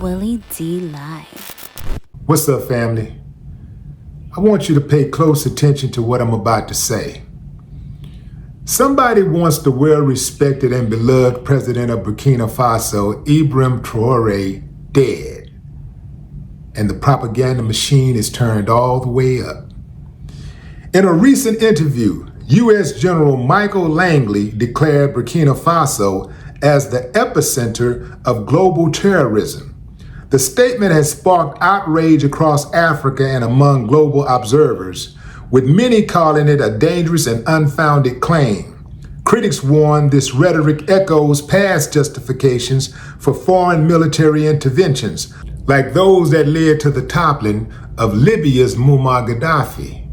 Willie D Live. What's up, family? I want you to pay close attention to what I'm about to say. Somebody wants the well-respected and beloved president of Burkina Faso, Ibrahim Traoré, dead. And the propaganda machine is turned all the way up. In a recent interview, U.S. General Michael Langley declared Burkina Faso as the epicenter of global terrorism. The statement has sparked outrage across Africa and among global observers, with many calling it a dangerous and unfounded claim. Critics warn this rhetoric echoes past justifications for foreign military interventions, like those that led to the toppling of Libya's Muammar Gaddafi.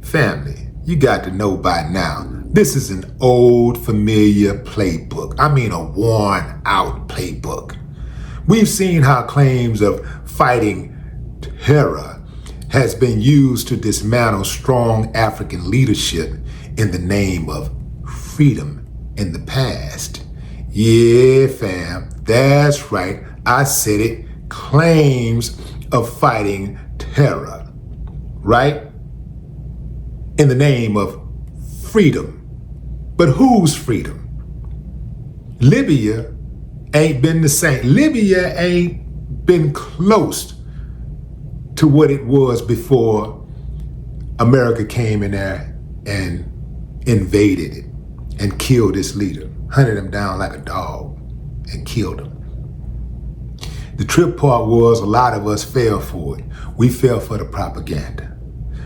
Family, you got to know by now, this is an old, familiar playbook. I mean, a worn-out playbook. We've seen how claims of fighting terror has been used to dismantle strong African leadership in the name of freedom in the past. Yeah, fam, that's right. I said it. Claims of fighting terror, right? In the name of freedom. But whose freedom? Libya ain't been the same. Libya ain't been close to what it was before America came in there and invaded it and killed its leader, hunted him down like a dog and killed him. The trip part was a lot of us fell for it. We fell for the propaganda,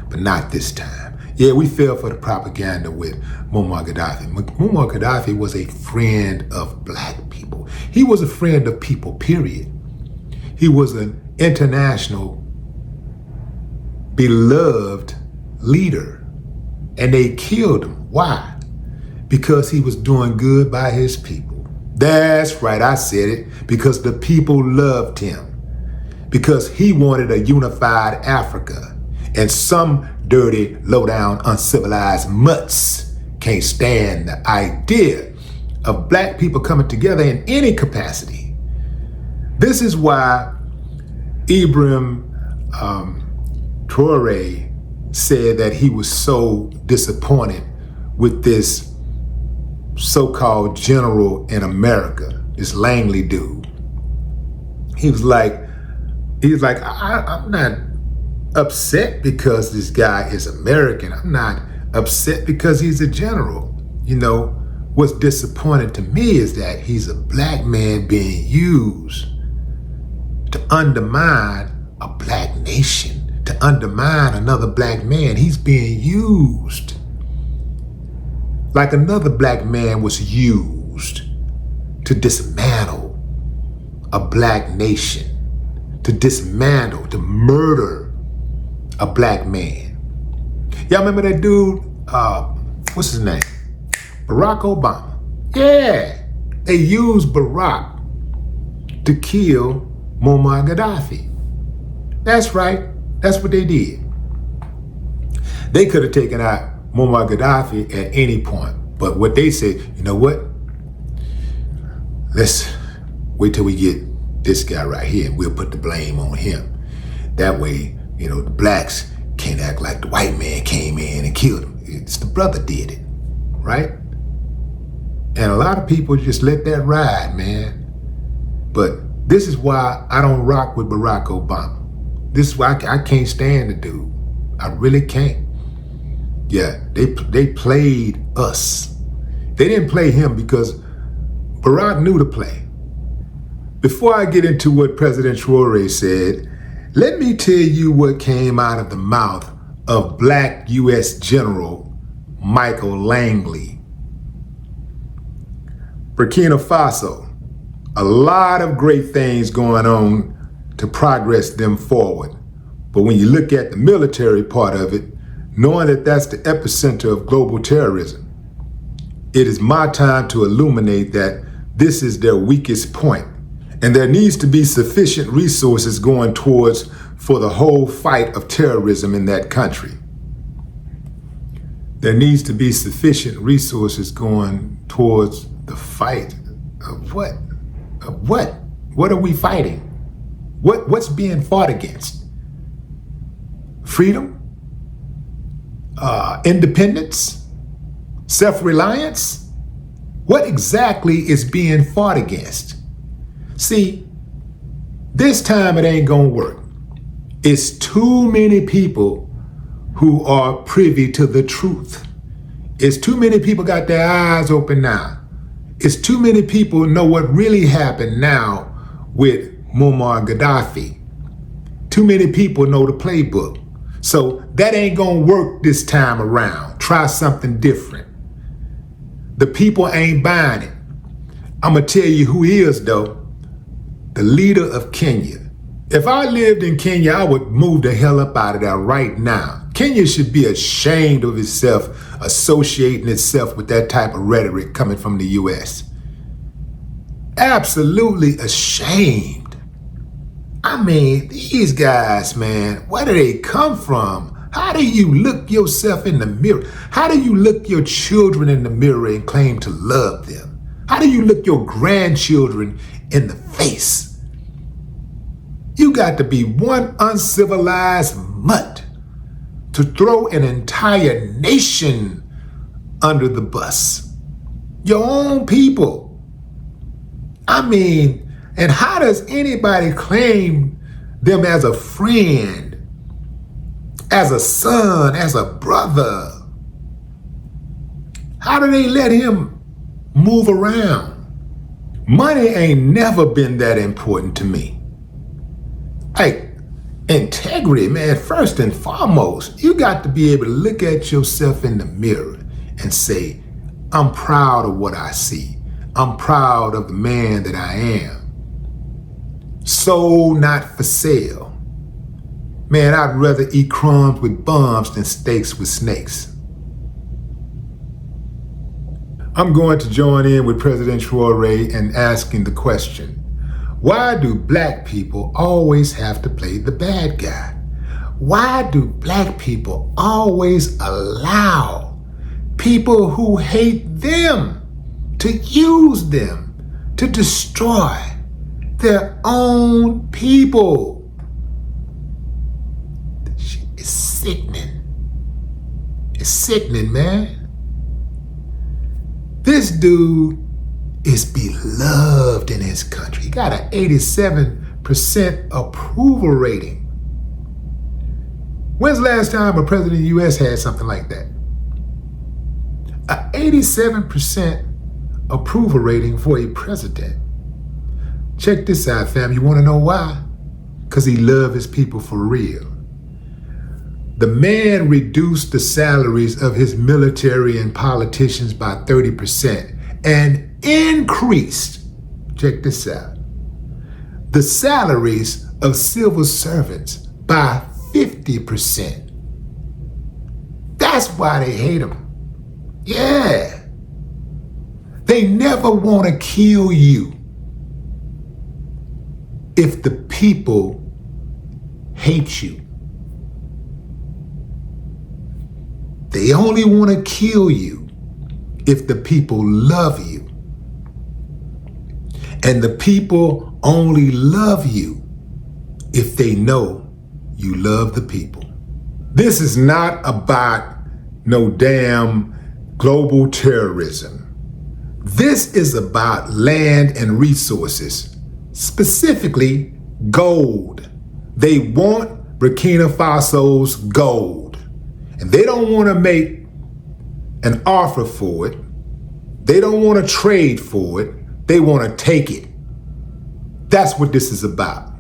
but not this time. Yeah, we fell for the propaganda with Muammar Gaddafi. Muammar Gaddafi was a friend of black people. He was a friend of people, period. He was an international beloved leader, and they killed him. Why? Because he was doing good by his people. That's right, I said it, because the people loved him, because he wanted a unified Africa, and some dirty, low-down, uncivilized mutts can't stand the idea of black people coming together in any capacity. This is why Ibrahim Traoré said that he was so disappointed with this so-called general in America, this Langley dude. He was like, I'm not upset because this guy is American. I'm not upset because he's a general. You know, what's disappointing to me is that he's a black man being used to undermine a black nation, to undermine another black man. He's being used like another black man was used to dismantle a black nation, to dismantle, to murder a black man. Y'all remember that dude, what's his name? Barack Obama. Yeah, they used Barack to kill Muammar Gaddafi. That's right, that's what they did. They could have taken out Muammar Gaddafi at any point, but what they said, you know what? Let's wait till we get this guy right here and we'll put the blame on him. That way, you know, the blacks can't act like the white man came in and killed him. It's the brother did it, right? And a lot of people just let that ride, man. But this is why I don't rock with Barack Obama. This is why I can't stand the dude. I really can't. Yeah, they played us. They didn't play him because Barack knew to play. Before I get into what President Traoré said, let me tell you what came out of the mouth of Black U.S. General Michael Langley. Burkina Faso, a lot of great things going on to progress them forward. But when you look at the military part of it, knowing that that's the epicenter of global terrorism, it is my time to illuminate that this is their weakest point. And there needs to be sufficient resources going towards for the whole fight of terrorism in that country. There needs to be sufficient resources going towards the fight of what? Of what? What are we fighting? What's being fought against? Freedom? Independence? Self-reliance? What exactly is being fought against? See, this time it ain't gonna work. It's too many people who are privy to the truth. It's too many people got their eyes open now. It's too many people know what really happened now with Muammar Gaddafi. Too many people know the playbook. So that ain't gonna work this time around. Try something different. The people ain't buying it. I'm gonna tell you who is though. The leader of Kenya. If I lived in Kenya, I would move the hell up out of there right now. Kenya should be ashamed of itself, associating itself with that type of rhetoric coming from the US. Absolutely ashamed. I mean, these guys, man, where do they come from? How do you look yourself in the mirror? How do you look your children in the mirror and claim to love them? How do you look your grandchildren in the face? You got to be one uncivilized mutt to throw an entire nation under the bus. Your own people. I mean, and how does anybody claim them as a friend, as a son, as a brother? How do they let him move around? Money ain't never been that important to me. Hey, integrity, man, first and foremost, you got to be able to look at yourself in the mirror and say, I'm proud of what I see. I'm proud of the man that I am. Sold, not for sale. Man, I'd rather eat crumbs with bums than steaks with snakes. I'm going to join in with President Traoré and asking the question, why do black people always have to play the bad guy? Why do black people always allow people who hate them to use them to destroy their own people? This shit is sickening. It's sickening, man. This dude is beloved in his country. He got an 87% approval rating. When's the last time a president of the US had something like that? An 87% approval rating for a president. Check this out, fam. You want to know why? Because he loved his people for real. The man reduced the salaries of his military and politicians by 30% and increased, check this out, the salaries of civil servants by 50%. That's why they hate him. Yeah. They never want to kill you if the people hate you. They only want to kill you if the people love you. And the people only love you if they know you love the people. This is not about no damn global terrorism. This is about land and resources, specifically gold. They want Burkina Faso's gold. And they don't want to make an offer for it. They don't want to trade for it. They want to take it. That's what this is about.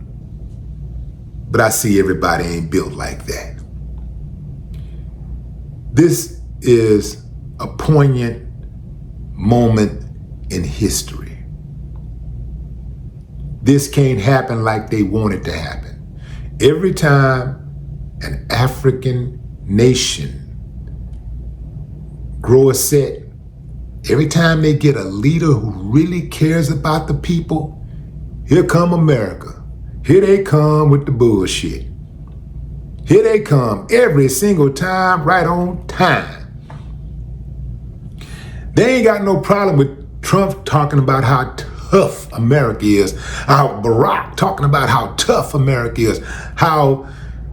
But I see everybody ain't built like that. This is a poignant moment in history. This can't happen like they want it to happen. Every time an African nation grow a set, every time they get a leader who really cares about the people, here come America. Here they come with the bullshit. Here they come every single time, right on time. They ain't got no problem with Trump talking about how tough America is. How Barack talking about how tough America is. How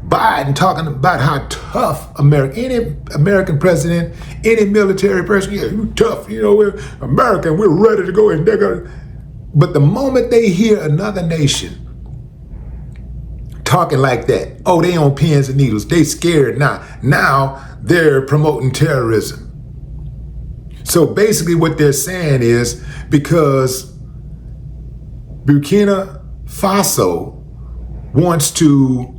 Biden talking about how tough America. Any American president, any military person, yeah, you tough. You know, we're American. We're ready to go. And they're gonna. But the moment they hear another nation talking like that, oh, they on pins and needles. They scared now. Now they're promoting terrorism. So basically what they're saying is because Burkina Faso wants to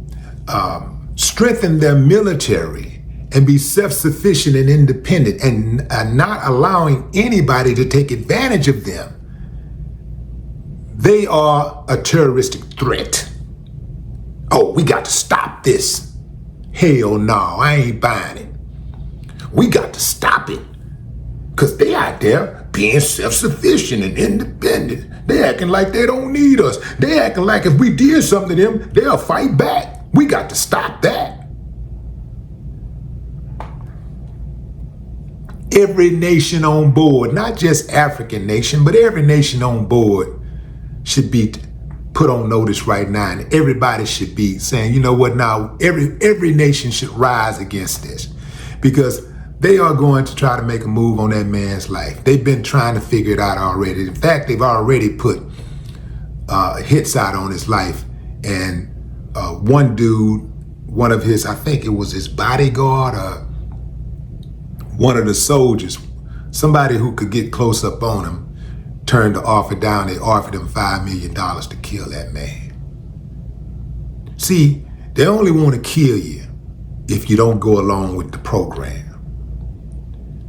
strengthen their military and be self-sufficient and independent and not allowing anybody to take advantage of them, they are a terroristic threat. Oh, we got to stop this. Hell no, I ain't buying it. We got to stop it. Because they out there being self-sufficient and independent. They acting like they don't need us. They acting like if we did something to them, they'll fight back. We got to stop that. Every nation on board, not just African nation, but every nation on board should be put on notice right now. And everybody should be saying, you know what, now every nation should rise against this. Because they are going to try to make a move on that man's life. They've been trying to figure it out already. In fact, they've already put hits out on his life. And one dude, one of his, I think it was his bodyguard or one of the soldiers, somebody who could get close up on him, turned the offer down. They offered him $5 million to kill that man. See, they only want to kill you if you don't go along with the program.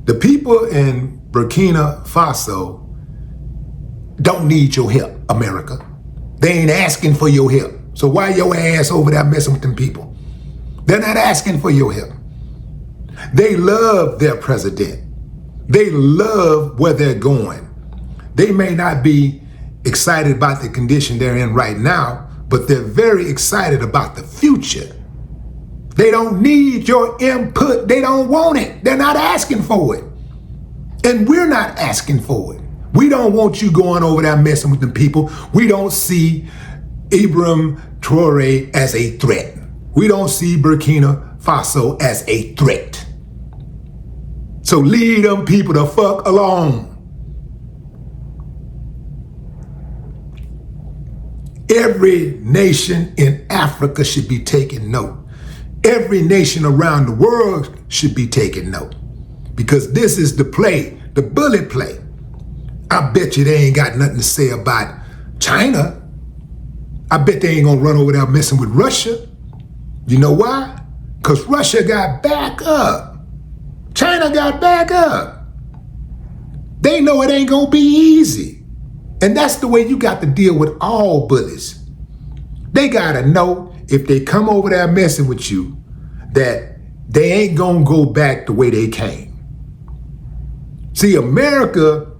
The people in Burkina Faso don't need your help, America. They ain't asking for your help. So why your ass over there messing with them people? They're not asking for your help. They love their president. They love where they're going. They may not be excited about the condition they're in right now, but they're very excited about the future. They don't need your input. They don't want it. They're not asking for it. And we're not asking for it. We don't want you going over there messing with them people. We don't see Ibrahim Traoré as a threat. We don't see Burkina Faso as a threat. So leave them people the fuck alone. Every nation in Africa should be taking note. Every nation around the world should be taking note. Because this is the play, the bully play. I bet you they ain't got nothing to say about China. I bet they ain't gonna run over there messing with Russia. You know why? Because Russia got back up. China got back up. They know it ain't gonna be easy. And that's the way you got to deal with all bullies. They gotta know if they come over there messing with you, that they ain't gonna go back the way they came. See, America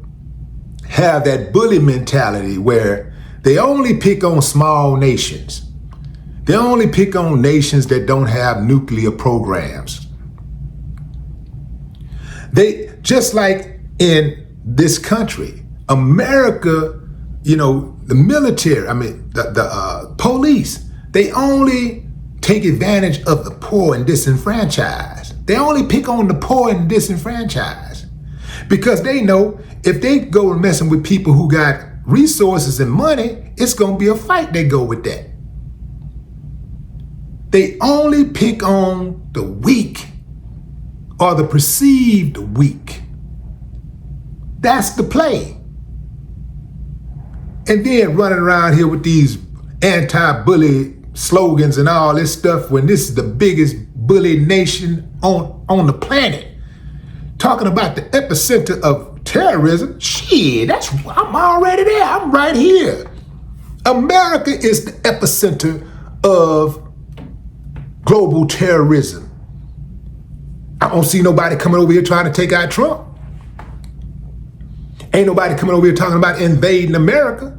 have that bully mentality where they only pick on small nations. They only pick on nations that don't have nuclear programs. They, just like in this country, America, you know, the military, the police, they only take advantage of the poor and disenfranchised. They only pick on the poor and disenfranchised because they know if they go messing with people who got resources and money, it's going to be a fight. They go with that. They only pick on the weak or the perceived weak. That's the play. And then running around here with these anti-bully slogans and all this stuff when this is the biggest bully nation on the planet. Talking about the epicenter of terrorism. Shit, I'm already there. I'm right here. America is the epicenter of global terrorism. I don't see nobody coming over here trying to take out Trump. Ain't nobody coming over here talking about invading America.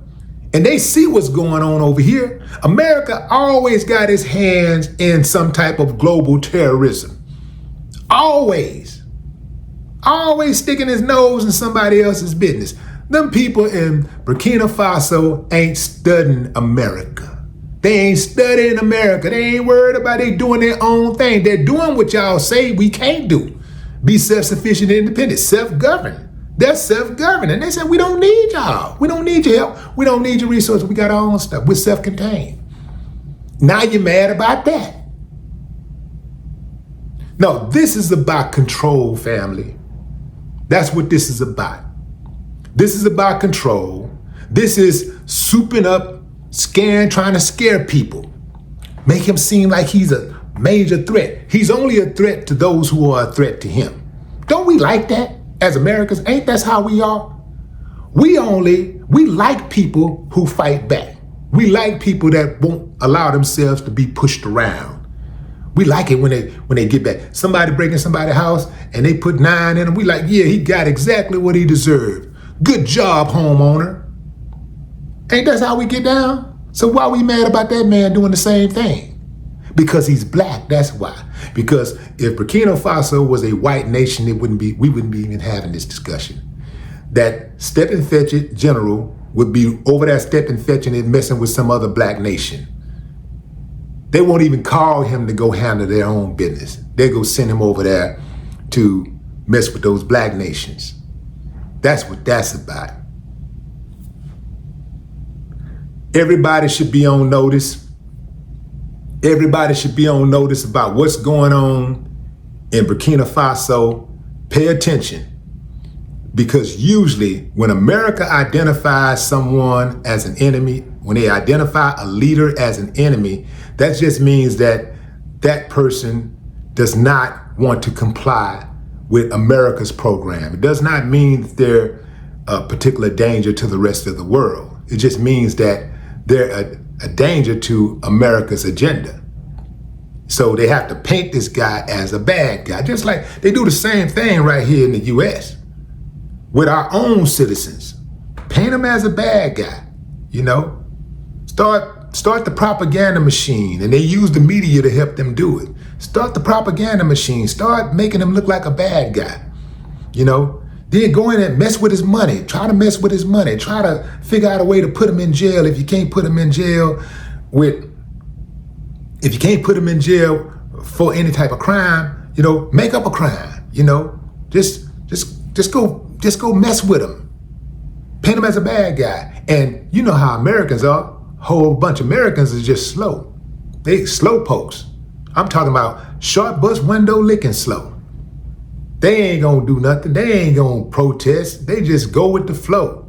And they see what's going on over here. America always got its hands in some type of global terrorism. Always. Always sticking his nose in somebody else's business. Them people in Burkina Faso ain't studying America. They ain't studying America. They ain't worried about they doing their own thing. They're doing what y'all say we can't do. Be self-sufficient and independent, self-governed. They're self-governed. And they said, we don't need y'all. We don't need your help. We don't need your resources. We got our own stuff. We're self-contained. Now you're mad about that. No, this is about control, family. That's what this is about. This is about control. This is souping up, trying to scare people. Make him seem like he's a major threat. He's only a threat to those who are a threat to him. Don't we like that as Americans? Ain't that how we are? We like people who fight back. We like people that won't allow themselves to be pushed around. We like it when they get back. Somebody breaking somebody's house and they put 9 in them. We like, yeah, he got exactly what he deserved. Good job, homeowner. Ain't that how we get down? So why we mad about that man doing the same thing? Because he's black, that's why. Because if Burkina Faso was a white nation, we wouldn't be even having this discussion. That step and fetch it general would be over that step and fetching and messing with some other black nation. They won't even call him to go handle their own business. They go send him over there to mess with those black nations. That's what that's about. Everybody should be on notice. Everybody should be on notice about what's going on in Burkina Faso. Pay attention. Because usually when America identifies someone as an enemy, when they identify a leader as an enemy, that just means that that person does not want to comply with America's program. It does not mean that they're a particular danger to the rest of the world. It just means that they're a danger to America's agenda. So they have to paint this guy as a bad guy, just like they do the same thing right here in the US with our own citizens. Paint him as a bad guy, you know? Start the propaganda machine, and they use the media to help them do it. Start the propaganda machine. Start making him look like a bad guy, you know? Then go in and mess with his money. Try to mess with his money. Try to figure out a way to put him in jail. If you can't put him in jail for any type of crime, you know, make up a crime, you know? Just go mess with him. Paint him as a bad guy. And you know how Americans are. Whole bunch of Americans is just slow. They slow pokes. I'm talking about short bus window licking slow. They ain't gonna do nothing. They ain't gonna protest. They just go with the flow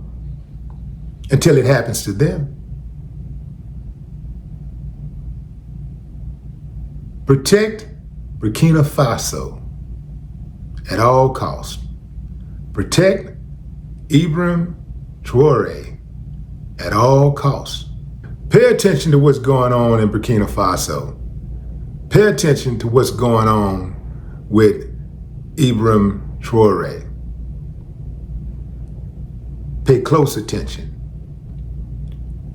until it happens to them. Protect Burkina Faso at all costs. Protect Ibrahim Traoré at all costs. Pay attention to what's going on in Burkina Faso. Pay attention to what's going on with Ibrahim Traoré. Pay close attention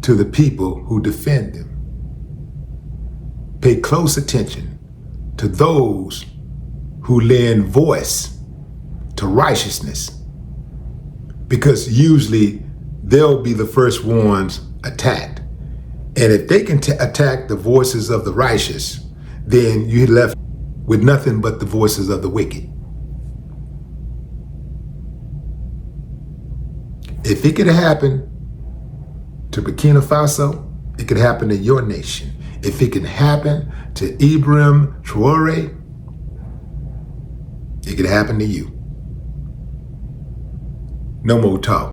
to the people who defend them. Pay close attention to those who lend voice to righteousness, because usually they'll be the first ones attacked. And if they can attack the voices of the righteous, then you're left with nothing but the voices of the wicked. If it could happen to Burkina Faso, it could happen to your nation. If it can happen to Ibrahim Traoré, it could happen to you. No more talk.